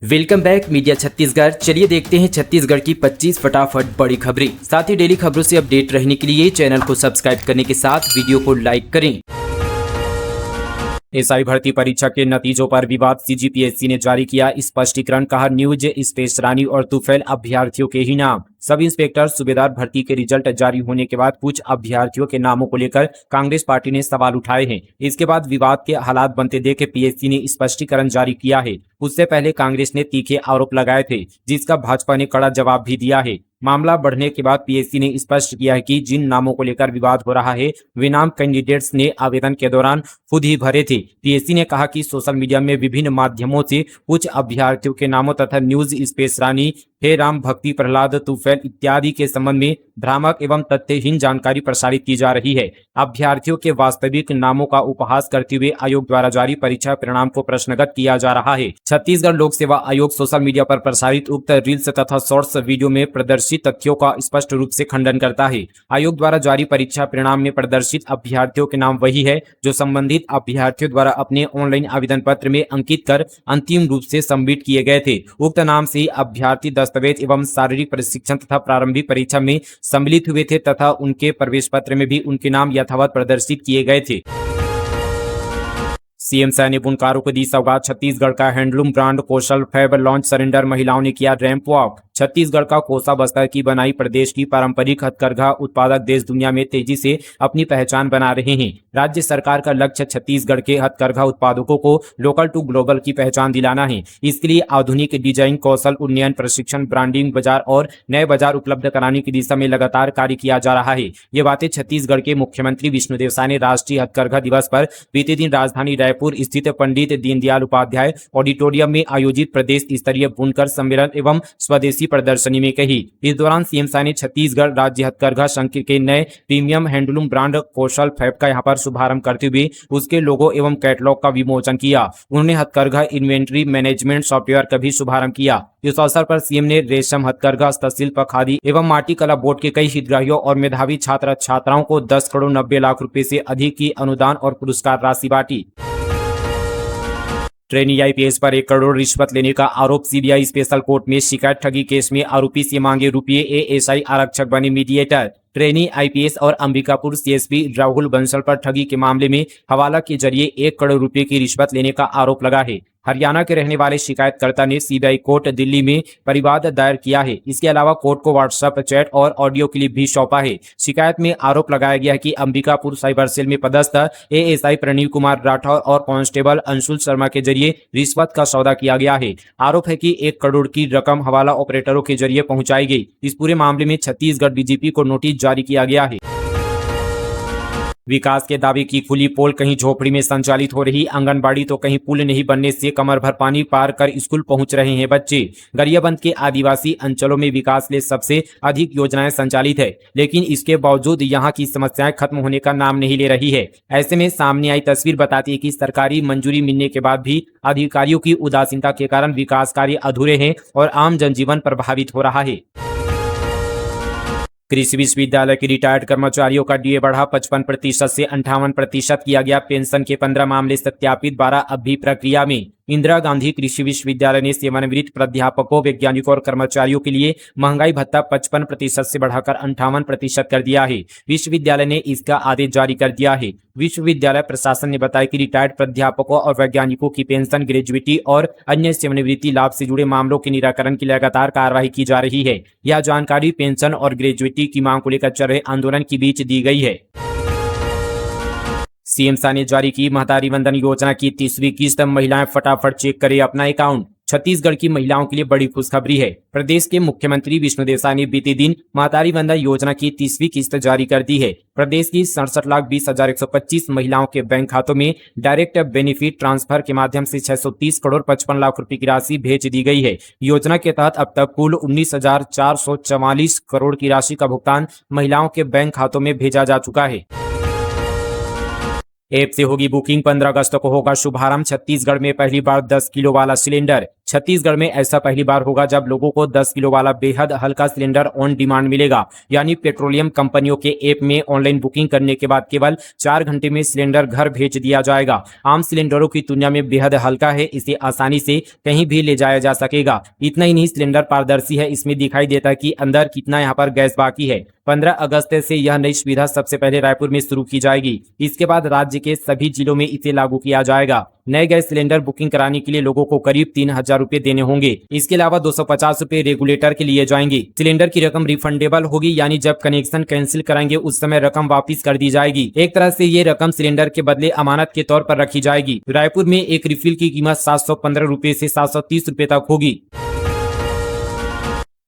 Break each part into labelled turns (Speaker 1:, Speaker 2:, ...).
Speaker 1: Welcome back media Chhattisgarh. चलिए देखते हैं छत्तीसगढ़ की 25 फटाफट बड़ी खबरें। साथ ही डेली खबरों से अपडेट रहने के लिए चैनल को सब्सक्राइब करने के साथ वीडियो को लाइक करें। एसआई भर्ती परीक्षा के नतीजों पर विवाद, सीजीपीएससी ने जारी किया स्पष्टीकरण। कहा, न्यूज स्पेस रानी और तुफैल अभ्यर्थियों के ही नाम। सब इंस्पेक्टर सूबेदार भर्ती के रिजल्ट जारी होने के बाद कुछ अभ्यर्थियों के नामों को लेकर कांग्रेस पार्टी ने सवाल उठाए हैं। इसके बाद विवाद के हालात बनते देख पीएससी ने स्पष्टीकरण जारी किया है। उससे पहले कांग्रेस ने तीखे आरोप लगाए थे, जिसका भाजपा ने कड़ा जवाब भी दिया है। मामला बढ़ने के बाद पीएससी ने स्पष्ट किया है कि जिन नामों को लेकर विवाद हो रहा है वे नाम कैंडिडेट्स ने आवेदन के दौरान खुद ही भरे थे। पीएससी ने कहा कि सोशल मीडिया में विभिन्न माध्यमों से कुछ अभ्यर्थियों के नामों तथा न्यूज स्पेस रानी, हे राम, भक्ति प्रहलाद, तुफैल इत्यादि के संबंध में भ्रामक एवं तथ्यहीन जानकारी प्रसारित की जा रही है। अभ्यर्थियों के वास्तविक नामों का उपहास करते हुए आयोग द्वारा जारी परीक्षा परिणाम को प्रश्नगत किया जा रहा है। छत्तीसगढ़ लोक सेवा आयोग सोशल मीडिया पर प्रसारित उक्त रील्स तथा शॉर्ट्स वीडियो में प्रदर्शित तथ्यों का स्पष्ट रूप से खंडन करता है। आयोग द्वारा जारी परीक्षा परिणाम में प्रदर्शित अभ्यर्थियों के नाम वही है जो संबंधित अभ्यर्थियों द्वारा अपने ऑनलाइन आवेदन पत्र में अंकित कर अंतिम रूप से सबमिट किए गए थे। उक्त नाम से अभ्यर्थी दस्तावेज एवं शारीरिक प्रशिक्षण तथा प्रारंभिक परीक्षा में सम्मिलित हुए थे तथा उनके प्रवेश पत्र में भी उनके नाम यथावत प्रदर्शित किए गए थे। सीएम शाह ने बुनकारों को दी सौगात। छत्तीसगढ़ का हैंडलूम ब्रांड कौशल फैब लॉन्च सरेंडर, महिलाओं ने किया रैंप वॉक। छत्तीसगढ़ का कोसा बस्तर की बनाई प्रदेश की पारंपरिक हथकरघा उत्पादक देश दुनिया में तेजी से अपनी पहचान बना रहे हैं। राज्य सरकार का लक्ष्य छत्तीसगढ़ के हथकरघा उत्पादकों को लोकल टू ग्लोबल की पहचान दिलाना है। इसके लिए आधुनिक डिजाइन, कौशल उन्नयन, प्रशिक्षण, ब्रांडिंग, बाजार और नए बाजार उपलब्ध कराने की दिशा में लगातार कार्य किया जा रहा है। ये बातें छत्तीसगढ़ के मुख्यमंत्री विष्णुदेव साय ने राष्ट्रीय हथकरघा दिवस पर बीते दिन राजधानी रायपुर स्थित पंडित दीनदयाल उपाध्याय ऑडिटोरियम में आयोजित प्रदेश स्तरीय बुनकर सम्मेलन एवं स्वदेशी प्रदर्शनी में कही। इस दौरान सीएम शाह ने छत्तीसगढ़ राज्य हथकरघा संघ के नए प्रीमियम हैंडलूम ब्रांड कौशल फैब का यहाँ पर शुभारंभ करते हुए उसके लोगो एवं कैटलॉग का विमोचन किया। उन्होंने हथकरघा इन्वेंट्री मैनेजमेंट सॉफ्टवेयर का भी शुभारंभ किया। इस अवसर पर सीएम ने रेशम, हथकरघा, हस्तशिल्प, खादी एवं माटी कला बोर्ड के कई हितग्राहियों और मेधावी छात्र छात्राओं को 10 करोड़ 90 लाख रुपए से अधिक की अनुदान और पुरस्कार राशि बांटी। ट्रेनी आईपीएस पर 1 करोड़ रिश्वत लेने का आरोप। सीबीआई स्पेशल कोर्ट में शिकायत ठगी केस में आरोपी से मांगे रुपये। एएसआई आरक्षक बने मीडिएटर। ट्रेनी आईपीएस और अंबिकापुर सीएसपी राहुल बंसल पर ठगी के मामले में हवाला के जरिए 1 करोड़ रुपए की रिश्वत लेने का आरोप लगा है। हरियाणा के रहने वाले शिकायतकर्ता ने सीबीआई कोर्ट दिल्ली में परिवाद दायर किया है। इसके अलावा कोर्ट को व्हाट्सएप चैट और ऑडियो क्लिप भी सौंपा है। शिकायत में आरोप लगाया गया है कि अंबिकापुर साइबर सेल में पदस्थ एएसआई प्रणीव कुमार राठौर और कांस्टेबल अंशुल शर्मा के जरिए रिश्वत का सौदा किया गया है। आरोप है कि 1 करोड़ की रकम हवाला ऑपरेटरों के जरिए पहुंचाई गई। इस पूरे मामले में छत्तीसगढ़ डीजीपी को नोटिस जारी किया गया है। विकास के दावे की खुली पोल, कहीं झोपड़ी में संचालित हो रही आंगनबाड़ी तो कहीं पुल नहीं बनने से कमर भर पानी पार कर स्कूल पहुंच रहे हैं बच्चे। गरियाबंद के आदिवासी अंचलों में विकास के लिए सबसे अधिक योजनाएं संचालित है, लेकिन इसके बावजूद यहां की समस्याएं खत्म होने का नाम नहीं ले रही है। ऐसे में सामने आई तस्वीर बताती है कि सरकारी मंजूरी मिलने के बाद भी अधिकारियों की उदासीनता के कारण विकास कार्य अधूरे हैं और आम जनजीवन प्रभावित हो रहा है। कृषि विश्वविद्यालय के रिटायर्ड कर्मचारियों का डीए बढ़ा। 55% से 58% किया गया। पेंशन के 15 मामले सत्यापित, 12 अब भी प्रक्रिया में। इंदिरा गांधी कृषि विश्वविद्यालय ने सेवानिवृत्त प्राध्यापकों, वैज्ञानिकों और कर्मचारियों के लिए महंगाई भत्ता 55% से बढ़ाकर 58% कर दिया है। विश्वविद्यालय ने इसका आदेश जारी कर दिया है। विश्वविद्यालय प्रशासन ने बताया कि रिटायर्ड प्राध्यापकों और वैज्ञानिकों की पेंशन, ग्रेजुइटी और अन्य सेवानिवृत्ति लाभ से जुड़े मामलों के निराकरण की लगातार कार्रवाई की जा रही है। यह जानकारी पेंशन और ग्रेजुइटी की मांग को लेकर चल रहे आंदोलन के बीच दी गई है। सीएम शाह ने जारी की महतारी वंदन योजना की 30वीं किस्त। महिलाएं फटाफट चेक करें अपना अकाउंट। छत्तीसगढ़ की महिलाओं के लिए बड़ी खुशखबरी है। प्रदेश के मुख्यमंत्री विष्णुदेव साय ने बीते दिन महतारी वंदन योजना की 30वीं किस्त जारी कर दी है। प्रदेश की 67,20,125 महिलाओं के बैंक खातों में डायरेक्ट बेनिफिट ट्रांसफर के माध्यम से 630 करोड़ 55 लाख रुपए की राशि भेज दी गई है। योजना के तहत अब तक कुल 19,444 करोड़ की राशि का भुगतान महिलाओं के बैंक खातों में भेजा जा चुका है। ऐप से होगी बुकिंग। 15 अगस्त को होगा शुभारंभ। छत्तीसगढ़ में पहली बार 10 किलो वाला सिलेंडर। छत्तीसगढ़ में ऐसा पहली बार होगा जब लोगों को 10 किलो वाला बेहद हल्का सिलेंडर ऑन डिमांड मिलेगा, यानी पेट्रोलियम कंपनियों के ऐप में ऑनलाइन बुकिंग करने के बाद केवल 4 घंटे में सिलेंडर घर भेज दिया जाएगा। आम सिलेंडरों की तुलना में बेहद हल्का है, इसे आसानी से कहीं भी ले जाया जा सकेगा। इतना ही नहीं, सिलेंडर पारदर्शी है, इसमें दिखाई देता है कि अंदर कितना यहाँ पर गैस बाकी है। 15 अगस्त से यह नई सुविधा सबसे पहले रायपुर में शुरू की जाएगी। इसके बाद राज्य के सभी जिलों में इसे लागू किया जाएगा। नए गैस सिलेंडर बुकिंग कराने के लिए लोगों को करीब 3000 रुपए देने होंगे। इसके अलावा 250 रुपए रेगुलेटर के लिए जाएंगे। सिलेंडर की रकम रिफंडेबल होगी, यानी जब कनेक्शन कैंसिल कराएंगे उस समय रकम वापस कर दी जाएगी। एक तरह से ये रकम सिलेंडर के बदले अमानत के तौर पर रखी जाएगी। रायपुर में एक रिफिल की कीमत 715 रुपए से 730 रुपए तक होगी।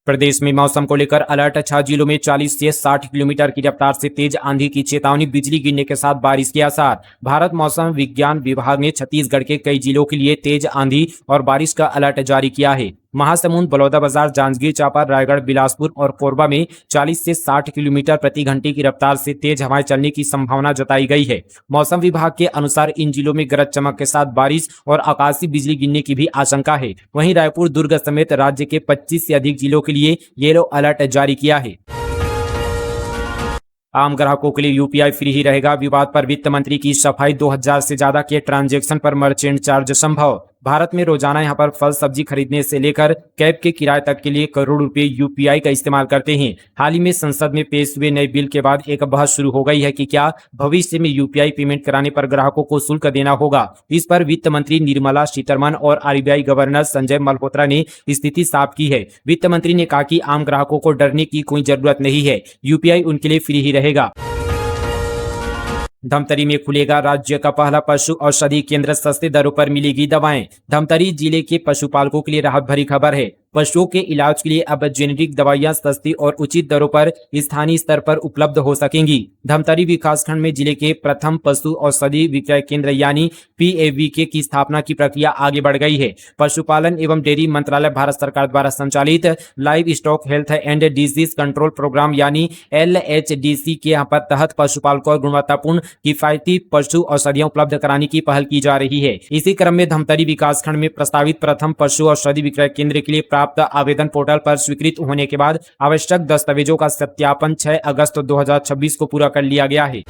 Speaker 1: प्रदेश में मौसम को लेकर अलर्ट, 6 जिलों में 40 से 60 किलोमीटर की रफ्तार से तेज आंधी की चेतावनी, बिजली गिरने के साथ बारिश के आसार। भारत मौसम विज्ञान विभाग ने छत्तीसगढ़ के कई जिलों के लिए तेज आंधी और बारिश का अलर्ट जारी किया है। महासमुंद, बलौदाबाजार, जांजगीर चांपा, रायगढ़, बिलासपुर और कोरबा में 40 से 60 किलोमीटर प्रति घंटे की रफ्तार से तेज हवाएं चलने की संभावना जताई गई है। मौसम विभाग के अनुसार इन जिलों में गरज चमक के साथ बारिश और आकाशीय बिजली गिरने की भी आशंका है। वहीं रायपुर, दुर्ग समेत राज्य के 25 से अधिक जिलों के लिए येलो अलर्ट जारी किया है। आम ग्राहकों के लिए यूपीआई फ्री ही रहेगा, विवाद पर वित्त मंत्री की सफाई। 2000 से ज्यादा के ट्रांजैक्शन पर मर्चेंट चार्ज संभव। भारत में रोजाना यहां पर फल सब्जी खरीदने से लेकर कैब के किराए तक के लिए करोड़ रुपए यूपीआई का इस्तेमाल करते हैं। हाल ही में संसद में पेश हुए नए बिल के बाद एक बहस शुरू हो गई है कि क्या भविष्य में यूपीआई पेमेंट कराने पर ग्राहकों को शुल्क देना होगा। इस पर वित्त मंत्री निर्मला सीतारमण और आरबीआई गवर्नर संजय मल्होत्रा ने स्थिति साफ की है। वित्त मंत्री ने कहा कि आम ग्राहकों को डरने की कोई जरूरत नहीं है, यूपीआई उनके लिए फ्री ही रहेगा। धमतरी में खुलेगा राज्य का पहला पशु औषधि केंद्र, सस्ते दरों पर मिलेगी दवाएं। धमतरी जिले के पशुपालकों के लिए राहत भरी खबर है। पशुओं के इलाज के लिए अब जेनेरिक दवाइयां सस्ती और उचित दरों पर स्थानीय स्तर पर उपलब्ध हो सकेंगी। धमतरी विकासखंड में जिले के प्रथम पशु औषधि विक्रय केंद्र यानी पीएवीके की स्थापना की प्रक्रिया आगे बढ़ गई है। पशुपालन एवं डेयरी मंत्रालय भारत सरकार द्वारा संचालित livestock health and disease control programme यानी LHDC के तहत पशुपालकों को गुणवत्तापूर्ण किफायती पशु औषधियां उपलब्ध कराने की पहल की जा रही है। इसी क्रम में धमतरी विकासखंड में प्रस्तावित प्रथम पशु औषधि विक्रय केंद्र के लिए प्राप्त आवेदन पोर्टल पर स्वीकृत होने के बाद आवश्यक दस्तावेजों का सत्यापन 6 अगस्त 2026 को पूरा कर लिया गया है।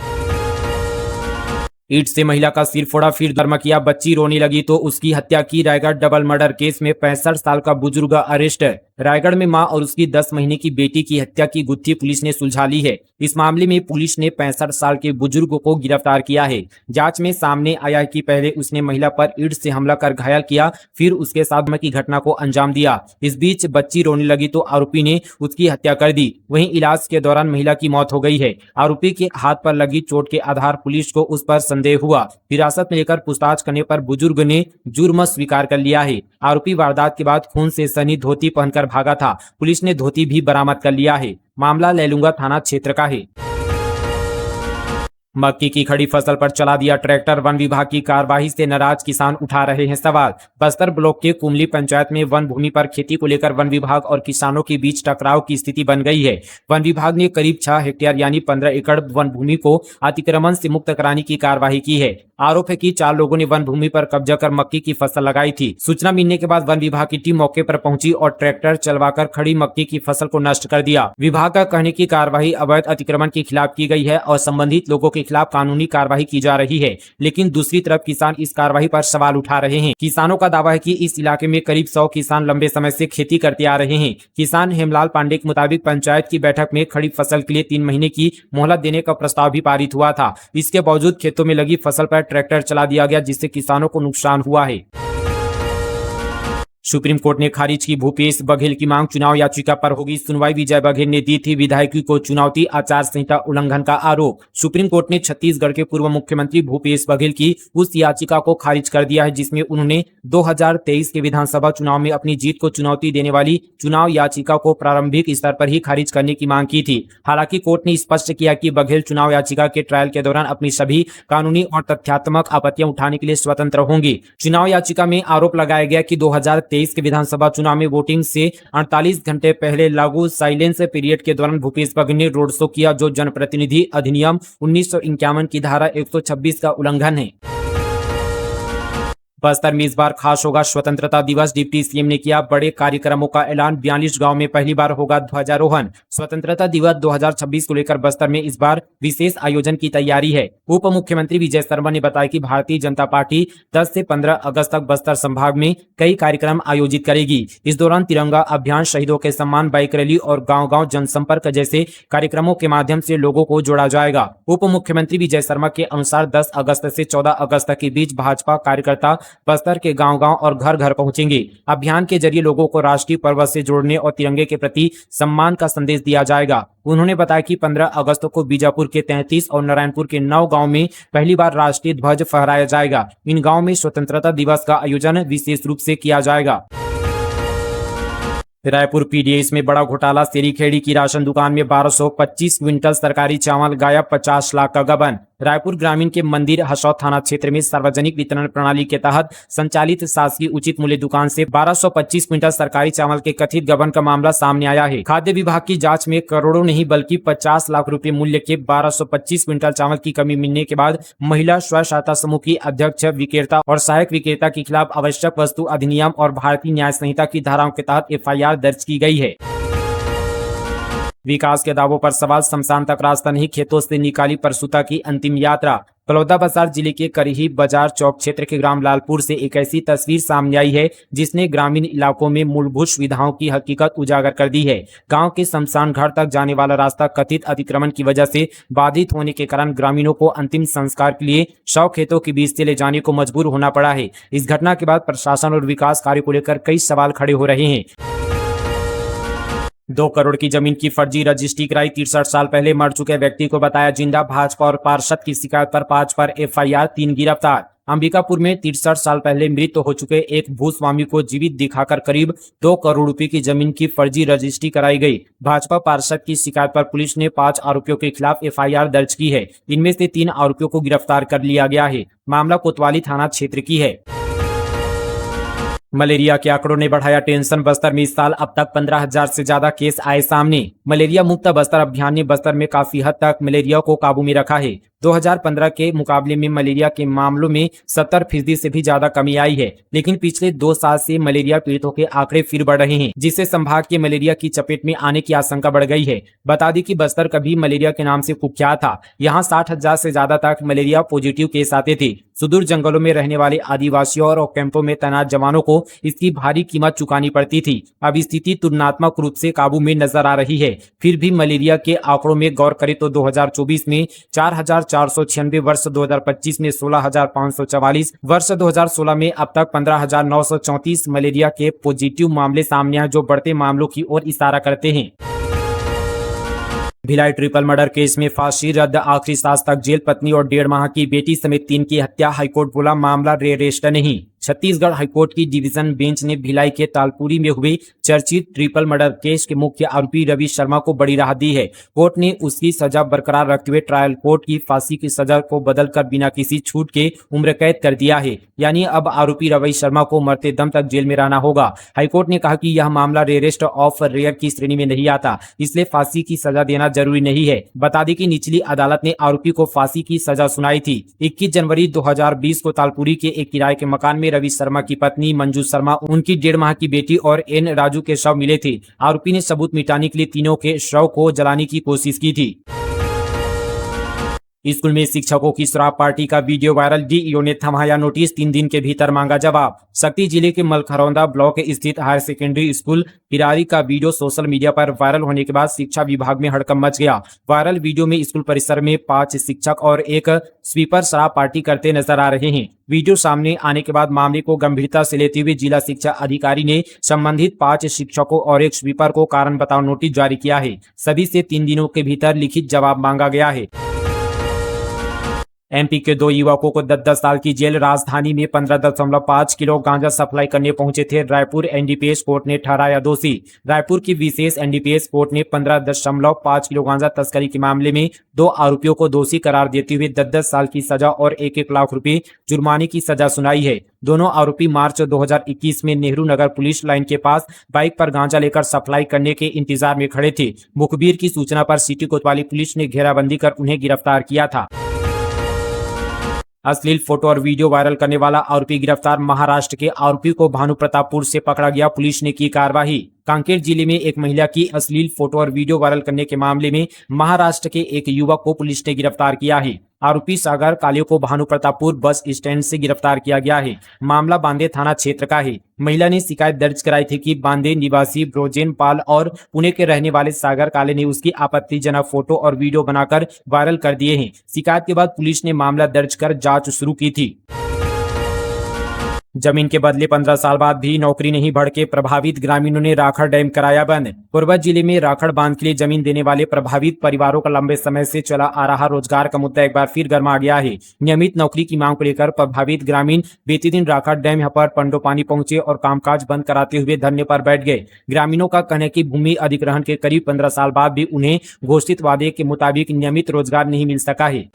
Speaker 1: ईंट से महिला का सिर फोड़ा, फिर धर्म किया, बच्ची रोने लगी तो उसकी हत्या की। रायगढ़ डबल मर्डर केस में 65 साल का बुजुर्ग अरेस्ट। रायगढ़ में मां और उसकी 10 महीने की बेटी की हत्या की गुत्थी पुलिस ने सुलझा ली है। इस मामले में पुलिस ने 65 साल के बुजुर्ग को गिरफ्तार किया है। जांच में सामने आया कि पहले उसने महिला पर ईंट से हमला कर घायल किया, फिर उसके साथ की घटना को अंजाम दिया। इस बीच बच्ची रोने लगी तो आरोपी ने उसकी हत्या कर दी। वहीं इलाज के दौरान महिला की मौत हो गई है। आरोपी के हाथ पर लगी चोट के आधार पुलिस को उस पर संदेह हुआ। हिरासत में लेकर पूछताछ करने पर बुजुर्ग ने जुर्म स्वीकार कर लिया है। आरोपी वारदात के बाद खून से सनी धोती पहनकर भागा था। पुलिस ने धोती भी बरामद कर लिया है। मामला लैलूंगा थाना क्षेत्र का है। मक्की की खड़ी फसल पर चला दिया ट्रैक्टर, वन विभाग की कार्रवाई से नाराज किसान उठा रहे हैं सवाल। बस्तर ब्लॉक के कुमली पंचायत में वन भूमि पर खेती को लेकर वन विभाग और किसानों के बीच टकराव की स्थिति बन गई है। वन विभाग ने करीब 6 हेक्टेयर यानी 15 एकड़ वन भूमि को अतिक्रमण से मुक्त कराने की कार्रवाई की है। आरोप है कि 4 लोगों ने वन भूमि पर कब्जा कर मक्की की फसल लगाई थी। सूचना मिलने के बाद वन विभाग की टीम मौके पर पहुंची और ट्रैक्टर चलवाकर खड़ी मक्की की फसल को नष्ट कर दिया। विभाग का कहने की कार्रवाई अवैध अतिक्रमण के खिलाफ की गई है और संबंधित लोगों के खिलाफ कानूनी कार्रवाई की जा रही है। लेकिन दूसरी तरफ किसान इस कार्रवाई पर सवाल उठा रहे हैं। किसानों का दावा है कि इस इलाके में करीब 100 किसान लंबे समय से खेती करते आ रहे हैं। किसान हेमलाल पांडे के मुताबिक पंचायत की बैठक में खड़ी फसल के लिए 3 महीने की मोहलत देने का प्रस्ताव भी पारित हुआ था। इसके बावजूद खेतों में लगी फसल पर ट्रैक्टर चला दिया गया, जिससे किसानों को नुकसान हुआ है। सुप्रीम कोर्ट ने खारिज की भूपेश बघेल की मांग, चुनाव याचिका पर होगी सुनवाई। विजय बघेल ने दी थी विधायकी को चुनावी आचार संहिता उल्लंघन का आरोप। सुप्रीम कोर्ट ने छत्तीसगढ़ के पूर्व मुख्यमंत्री भूपेश बघेल की उस याचिका को खारिज कर दिया है जिसमें उन्होंने 2023 के विधानसभा चुनाव में अपनी जीत को चुनौती देने वाली चुनाव याचिका को प्रारंभिक स्तर पर ही खारिज करने की मांग की थी। हालांकि कोर्ट ने स्पष्ट किया कि बघेल चुनाव याचिका के ट्रायल के दौरान अपनी सभी कानूनी और तथ्यात्मक आपत्तियां उठाने के लिए स्वतंत्र होंगी। चुनाव याचिका में आरोप लगाया गया कि 2023 के विधानसभा चुनाव में वोटिंग से 48 घंटे पहले लागू साइलेंस पीरियड के दौरान भूपेश बघेल ने रोड शो किया, जो जनप्रतिनिधि अधिनियम 1951 की धारा 126 का उल्लंघन है। बस्तर में इस बार खास होगा स्वतंत्रता दिवस। डिप्टी सीएम ने किया बड़े कार्यक्रमों का ऐलान। 42 गांव में पहली बार होगा ध्वजारोहण। स्वतंत्रता दिवस 2026 को लेकर बस्तर में इस बार विशेष आयोजन की तैयारी है। उप मुख्यमंत्री विजय शर्मा ने बताया कि भारतीय जनता पार्टी 10 से 15 अगस्त तक बस्तर संभाग में कई कार्यक्रम आयोजित करेगी। इस दौरान तिरंगा अभियान, शहीदों के सम्मान, बाइक रैली और गांव-गांव जनसंपर्क जैसे कार्यक्रमों के माध्यम से लोगों को जोड़ा जाएगा। उप मुख्यमंत्री विजय शर्मा के अनुसार 10 अगस्त से 14 अगस्त के बीच भाजपा कार्यकर्ता बस्तर के गांव-गांव और घर-घर पहुंचेंगे। अभियान के जरिए लोगों को राष्ट्रीय पर्व से जोड़ने और तिरंगे के प्रति सम्मान का संदेश दिया जाएगा। उन्होंने बताया कि 15 अगस्त को बीजापुर के 33 और नारायणपुर के 9 गांव में पहली बार राष्ट्रीय ध्वज फहराया जाएगा। इन गांव में स्वतंत्रता दिवस का आयोजन विशेष रूप से किया जाएगा। रायपुर पीडीएस में बड़ा घोटाला। सेरीखेड़ी की राशन दुकान में 1225 क्विंटल सरकारी चावल गायब, 50 लाख का गबन। रायपुर ग्रामीण के मंदिर हसौद थाना क्षेत्र में सार्वजनिक वितरण प्रणाली के तहत संचालित शासकीय उचित मूल्य दुकान से 1225 क्विंटल सरकारी चावल के कथित गबन का मामला सामने आया है। खाद्य विभाग की जांच में करोड़ों नहीं बल्कि 50 लाख रुपए मूल्य के 1225 क्विंटल चावल की कमी मिलने के बाद महिला स्व सहायता समूह की अध्यक्ष, विक्रेता और सहायक विक्रेता के खिलाफ आवश्यक वस्तु अधिनियम और भारतीय न्याय संहिता की धाराओं के तहत एफआईआर दर्ज की गई है। विकास के दावों पर सवाल। शमशान तक रास्ता नहीं, खेतों से निकाली परसुता की अंतिम यात्रा। बलौदाबाजार जिले के करही बाजार चौक क्षेत्र के ग्राम लालपुर से एक ऐसी तस्वीर सामने आई है जिसने ग्रामीण इलाकों में मूलभूत सुविधाओं की हकीकत उजागर कर दी है। गांव के शमशान घाट तक जाने वाला रास्ता कथित अतिक्रमण की वजह से बाधित होने के कारण ग्रामीणों को अंतिम संस्कार के लिए शव खेतों के बीच से ले जाने को मजबूर होना पड़ा है। इस घटना के बाद प्रशासन और विकास कार्य को लेकर कई सवाल खड़े हो रहे हैं। 2 करोड़ की जमीन की फर्जी रजिस्ट्री कराई। 63 साल पहले मर चुके व्यक्ति को बताया जिंदा। भाजपा और पार्षद की शिकायत पर 5 पर एफआईआर, 3 गिरफ्तार। अंबिकापुर में 63 साल पहले मृत हो चुके एक भूस्वामी को जीवित दिखाकर करीब 2 करोड़ रुपए की जमीन की फर्जी रजिस्ट्री कराई गई। भाजपा पार्षद की शिकायत पर पुलिस ने 5 आरोपियों के खिलाफ एफआईआर दर्ज की है। इनमें से 3 आरोपियों को गिरफ्तार कर लिया गया है। मामला कोतवाली थाना क्षेत्र की है। मलेरिया के आंकड़ों ने बढ़ाया टेंशन। बस्तर में इस साल अब तक 15,000 से ज्यादा केस आए सामने। मलेरिया मुक्त बस्तर अभियान ने बस्तर में काफी हद तक मलेरिया को काबू में रखा है। 2015 के मुकाबले में मलेरिया के मामलों में 70% से भी ज्यादा कमी आई है। लेकिन पिछले 2 साल से मलेरिया पीड़ितों के आंकड़े फिर बढ़ रहे हैं, जिससे संभाग के मलेरिया की चपेट में आने की आशंका बढ़ गई है। बता दें कि बस्तर कभी मलेरिया के नाम से कुख्यात था। यहाँ 60,000 से ज्यादा तक मलेरिया पॉजिटिव केस आते थे। सुदूर जंगलों में रहने वाले आदिवासियों और कैंपों में तैनात जवानों को इसकी भारी कीमत चुकानी पड़ती थी। अब स्थिति तुलनात्मक रूप से काबू में नजर आ रही है। फिर भी मलेरिया के आंकड़ों में गौर करें तो 2024 में 4,496, वर्ष 2025 में 16,544, वर्ष 2016 में अब तक 15,934 मलेरिया के पॉजिटिव मामले सामने आए, जो बढ़ते मामलों की ओर इशारा करते हैं। भिलाई ट्रिपल मर्डर केस में फांसी रद्द, आखिरी सांस तक जेल। पत्नी और 1.5 माह की बेटी समेत 3 की हत्या। हाईकोर्ट बोला मामला रेरेस्ट नहीं। छत्तीसगढ़ हाईकोर्ट की डिवीजन बेंच ने भिलाई के तालपुरी में हुए चर्चित ट्रिपल मर्डर केस के मुख्य आरोपी रवि शर्मा को बड़ी राहत दी है। कोर्ट ने उसकी सजा बरकरार रखते हुए ट्रायल कोर्ट की फांसी की सजा को बदलकर बिना किसी छूट के उम्र कैद कर दिया है। यानी अब आरोपी रवि शर्मा को मरते दम तक जेल में रहना होगा। हाईकोर्ट ने कहा कि यह मामला रेरेस्ट ऑफ रेयर की श्रेणी में नहीं आता, इसलिए फांसी की सजा देना जरूरी नहीं है। बता दें कि निचली अदालत ने आरोपी को फांसी की सजा सुनाई थी। 21 जनवरी 2020 को तालपुरी के एक किराए के मकान में रवि शर्मा की पत्नी मंजू शर्मा, उनकी 1.5 माह की बेटी और एन राजू के शव मिले थे। आरोपी ने सबूत मिटाने के लिए तीनों के शव को जलाने की कोशिश की थी। स्कूल में शिक्षकों की शराब पार्टी का वीडियो वायरल। डीईओ ने थमाया नोटिस, 3 दिन के भीतर मांगा जवाब। शक्ति जिले के मलखरौंदा ब्लॉक स्थित हायर सेकेंडरी स्कूल पिरारी का वीडियो सोशल मीडिया पर वायरल होने के बाद शिक्षा विभाग में हड़कंप मच गया। वायरल वीडियो में स्कूल परिसर में 5 शिक्षक और एक स्वीपर शराब पार्टी करते नजर आ रहे हैं। वीडियो सामने आने के बाद मामले को गंभीरता से लेते हुए जिला शिक्षा अधिकारी ने संबंधित 5 शिक्षकों और एक स्वीपर को कारण बताओ नोटिस जारी किया है। सभी से 3 दिनों के भीतर लिखित जवाब मांगा गया है। एमपी के 2 युवकों को 10-10 साल की जेल। राजधानी में 15.5 किलो गांजा सप्लाई करने पहुंचे थे। रायपुर एनडीपीएस कोर्ट ने ठहराया दोषी। रायपुर की विशेष एनडीपीएस कोर्ट ने 15.5 किलो गांजा तस्करी के मामले में 2 आरोपियों को दोषी करार देते हुए 10-10 साल की सजा और 1-1 लाख रुपए जुर्माने की सजा सुनाई है। दोनों आरोपी मार्च 2021 में नेहरू नगर पुलिस लाइन के पास बाइक पर गांजा लेकर सप्लाई करने के इंतजार में खड़े थे। मुखबिर की सूचना पर सिटी कोतवाली पुलिस ने घेराबंदी कर उन्हें गिरफ्तार किया था। अश्लील फोटो और वीडियो वायरल करने वाला आरोपी गिरफ्तार। महाराष्ट्र के आरोपी को भानु प्रतापपुर से पकड़ा गया। पुलिस ने की कार्रवाई। कांकेर जिले में एक महिला की अश्लील फोटो और वीडियो वायरल करने के मामले में महाराष्ट्र के एक युवक को पुलिस ने गिरफ्तार किया है। आरोपी सागर कालियो को भानु प्रतापपुर बस स्टैंड से गिरफ्तार किया गया है। मामला बांदे थाना क्षेत्र का है। महिला ने शिकायत दर्ज कराई थी कि बांदे निवासी ब्रोजेन पाल और पुणे के रहने वाले सागर काले ने उसकी आपत्तिजनक फोटो और वीडियो बनाकर वायरल कर दिए हैं। शिकायत के बाद पुलिस ने मामला दर्ज कर जांच शुरू की थी। जमीन के बदले 15 साल बाद भी नौकरी नहीं भड़के प्रभावित ग्रामीणों ने राखड़ डैम कराया बंद। कोरबा जिले में राखड़ बांध के लिए जमीन देने वाले प्रभावित परिवारों का लंबे समय से चला आ रहा रोजगार का मुद्दा एक बार फिर गर्मा गया है। नियमित नौकरी की मांग को लेकर प्रभावित ग्रामीण बीते दिन राखड़ डैम पर पंडोपानी पहुंचे और कामकाज बंद कराते हुए धरने पर बैठ गए। ग्रामीणों का कहना है कि भूमि अधिग्रहण के करीब 15 साल बाद भी उन्हें घोषित वादे के मुताबिक नियमित रोजगार नहीं मिल सका है।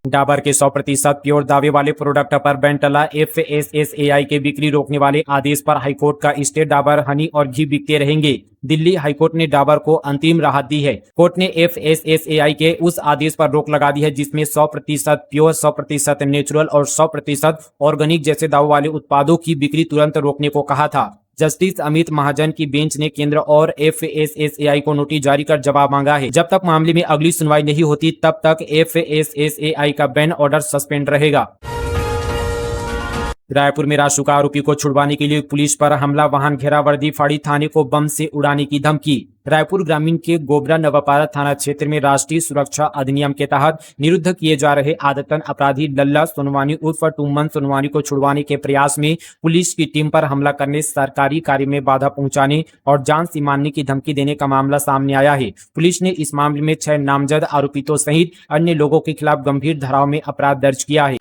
Speaker 1: डाबर के 100% प्योर दावे वाले प्रोडक्ट पर बैन टला। FSSAI के बिक्री रोकने वाले आदेश पर हाईकोर्ट का स्टे। डाबर हनी और घी बिकते रहेंगे। दिल्ली हाईकोर्ट ने डाबर को अंतिम राहत दी है। कोर्ट ने FSSAI के उस आदेश पर रोक लगा दी है जिसमें 100% प्योर, 100% नेचुरल और 100% ऑर्गेनिक जैसे दावों वाले उत्पादों की बिक्री तुरंत रोकने को कहा था। जस्टिस अमित महाजन की बेंच ने केंद्र और FSSAI को नोटिस जारी कर जवाब मांगा है। जब तक मामले में अगली सुनवाई नहीं होती तब तक FSSAI का बैन ऑर्डर सस्पेंड रहेगा। रायपुर में रासुका आरोपी को छुड़वाने के लिए पुलिस पर हमला। वाहन घेरावर्दी फाड़ी, थाने को बम से उड़ाने की धमकी। रायपुर ग्रामीण के गोबरा नवापारा थाना क्षेत्र में राष्ट्रीय सुरक्षा अधिनियम के तहत निरुद्ध किए जा रहे आदतन अपराधी लल्ला सोनवानी उर्फ टुम्मन सोनवानी को छुड़वाने के प्रयास में पुलिस की टीम पर हमला करने, सरकारी कार्य में बाधा पहुंचाने और जान से मारने की धमकी देने का मामला सामने आया है। पुलिस ने इस मामले में 6 नामजद आरोपितों सहित अन्य लोगों के खिलाफ गंभीर धाराओं में अपराध दर्ज किया है।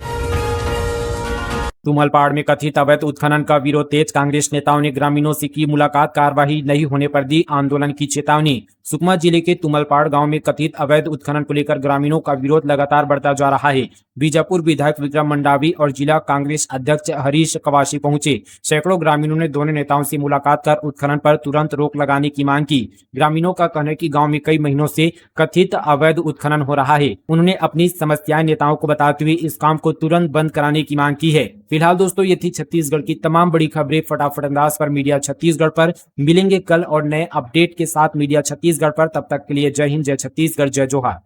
Speaker 1: तुमलपाड़ में कथित अवैध उत्खनन का विरोध तेज। कांग्रेस नेताओं ने ग्रामीणों से की मुलाकात। कार्रवाई नहीं होने पर दी आंदोलन की चेतावनी। सुकमा जिले के तुमलपाड़ गांव में कथित अवैध उत्खनन को लेकर ग्रामीणों का विरोध लगातार बढ़ता जा रहा है। बीजापुर विधायक विक्रम मंडावी और जिला कांग्रेस अध्यक्ष हरीश कवासी पहुंचे। सैकड़ों ग्रामीणों ने दोनों नेताओं से मुलाकात कर उत्खनन पर तुरंत रोक लगाने की मांग की। ग्रामीणों का कहना है कि गाँव में कई महीनों से कथित अवैध उत्खनन हो रहा है। उन्होंने अपनी समस्याएं नेताओं को बताते हुए इस काम को तुरंत बंद कराने की मांग की है। फिलहाल दोस्तों ये थी छत्तीसगढ़ की तमाम बड़ी खबरें फटाफट अंदाज पर मीडिया छत्तीसगढ़ पर। मिलेंगे कल और नए अपडेट के साथ मीडिया छत्तीसगढ़ पर। तब तक के लिए जय हिंद, जय छत्तीसगढ़, जय जोहार।